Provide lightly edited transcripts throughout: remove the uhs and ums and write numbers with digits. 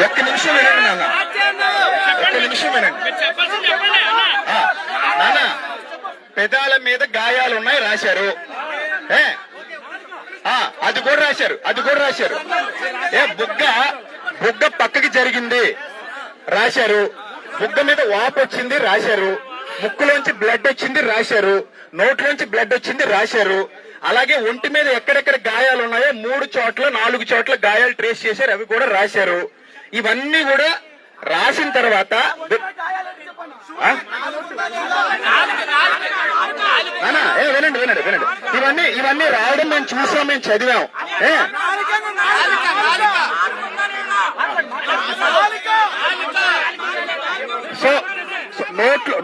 ఒక్క నిమిషం వినండి నాన్న, ఒక్క నిమిషం వినండి నాన్న. పెదాల మీద గాయాలు ఉన్నాయి రాశారు, అది కూడా రాశారు, అది కూడా రాశారు. బుగ్గ పక్కకి జరిగింది రాశారు, బుగ్గ మీద వాపు వచ్చింది రాశారు, ముక్కులోంచి బ్లడ్ వచ్చింది రాశారు, నోట్లోంచి బ్లడ్ వచ్చింది రాశారు. అలాగే ఒంటి మీద ఎక్కడెక్కడ గాయాలు ఉన్నాయో 3 చోట్ల 4 చోట్ల గాయాలు ట్రేస్ చేశారు, అవి కూడా రాశారు. ఇవన్నీ కూడా రాసిన తర్వాత వినండి వినండి వినండి, ఇవన్నీ రావడం మేము చూసాం, మేము చదివాం. సో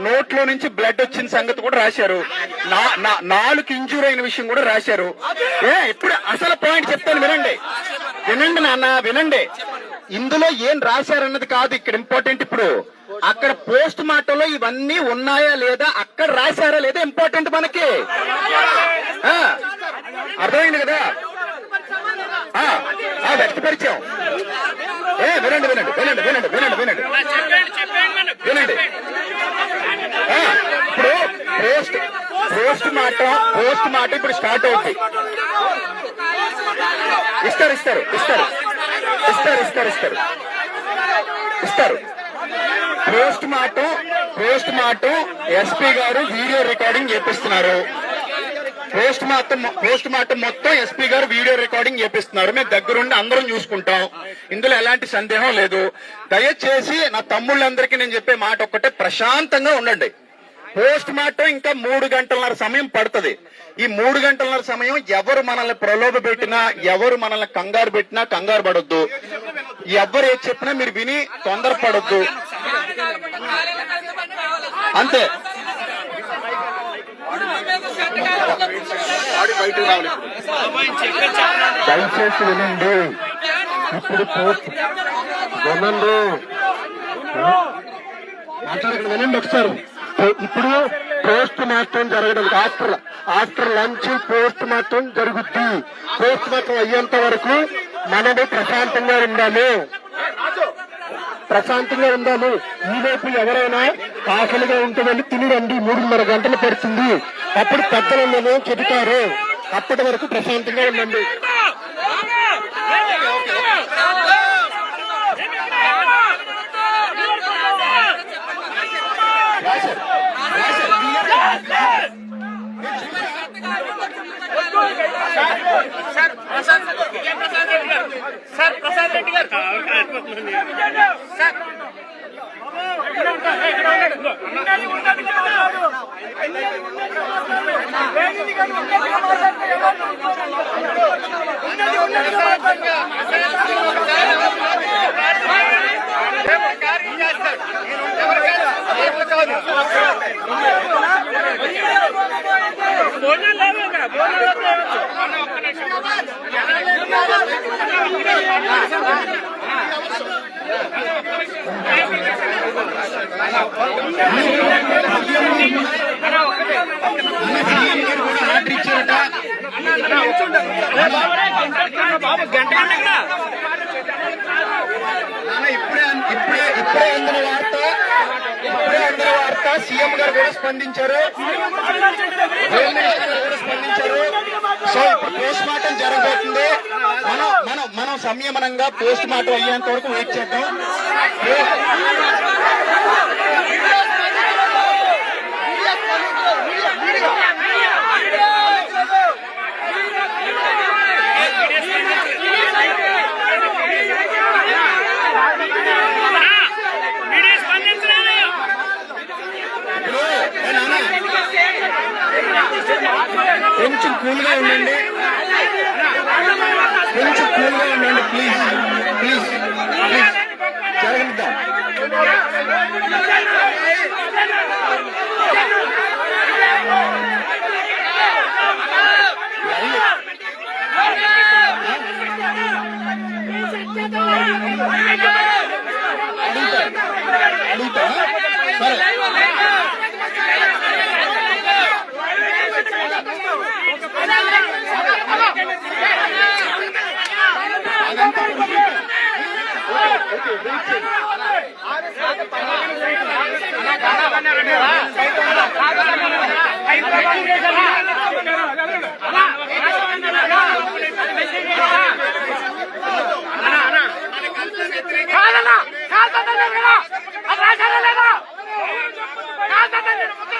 నోట్లో నుంచి బ్లడ్ వచ్చిన సంగతి కూడా రాశారు, 4 ఇంజూర్ అయిన విషయం కూడా రాశారు. ఇప్పుడు అసలు పాయింట్ చెప్తాను వినండి, వినండి నాన్న వినండి. ఇందులో ఏం రాశారన్నది కాదు ఇక్కడ ఇంపార్టెంట్. ఇప్పుడు అక్కడ పోస్ట్ మార్టంలో ఇవన్నీ ఉన్నాయా లేదా, అక్కడ రాశారా లేదా ఇంపార్టెంట్ మనకి. అర్థమైంది కదా, వ్యక్తపరిచాం. వినండి వినండి వినండి వినండి వినండి వినండి వినండి. ఇప్పుడు పోస్ట్ మార్టం ఇప్పుడు స్టార్ట్ అవుతుంది. ఇస్తారు ఇస్తారు ఇస్తారు ఇస్తారు ఇస్తారు ఇస్తారు ఇస్తారు పోస్ట్ మార్టం ఎస్పీ గారు వీడియో రికార్డింగ్ చేపిస్తున్నారు. పోస్ట్ మార్టం మొత్తం ఎస్పీ గారు వీడియో రికార్డింగ్ చేపిస్తున్నారు. మేము దగ్గరుండి అందరం చూసుకుంటాం, ఇందులో ఎలాంటి సందేహం లేదు. దయచేసి నా తమ్ముళ్ళందరికీ నేను చెప్పే మాట ఒక్కటే, ప్రశాంతంగా ఉండండి. పోస్ట్ మార్టం ఇంకా 3 గంటలన్నర సమయం పడుతుంది. ఈ 3 గంటలన్నర సమయం ఎవరు మనల్ని ప్రలోభ పెట్టినా, ఎవరు మనల్ని కంగారు పెట్టినా కంగారు పడొద్దు. ఎవరు ఏది చెప్పినా మీరు విని తొందరపడొద్దు, అంతే. దయచేసి వినండి, ఇప్పుడు వినండి ఒకసారి. ఇప్పుడు పోస్ట్ మార్టం జరగడం, ఆఫ్టర్ లంచ్ పోస్ట్ మార్టం జరుగుద్ది. పోస్ట్ మార్టం అయ్యేంత వరకు మనము ప్రశాంతంగా ఉండాలి, ప్రశాంతంగా ఉండాలి. ఈలోపు ఎవరైనా ఆకలిగా ఉంటుందని తినడండి, 3:30 గంటలు పడుతుంది. అప్పుడు పెద్దలు చెబుతారు, అప్పటి వరకు ప్రశాంతంగా ఉండండి. సార్ ప్రసాద్ రెడ్డి గారు ఇప్పుడే అందరూ వార్త సీఎం గారు కూడా స్పందించారు, సో ఇప్పుడు పోస్ట్ మార్టం జరగబోతుంది. మనం సంయమనంగా పోస్ట్ మార్టం అయ్యేంత వరకు వెయిట్ చేద్దాం. కొంచెం కూల్గా ఉండండి, కొంచెం కూల్గా ఉండండి ప్లీజ్ ప్లీజ్ ప్లీజ్. జరగనిద్దాం. అడుగుతా సరే. కాదన్నా కాదన్నా లేదా అది రాశారా లేదా కాదన్నా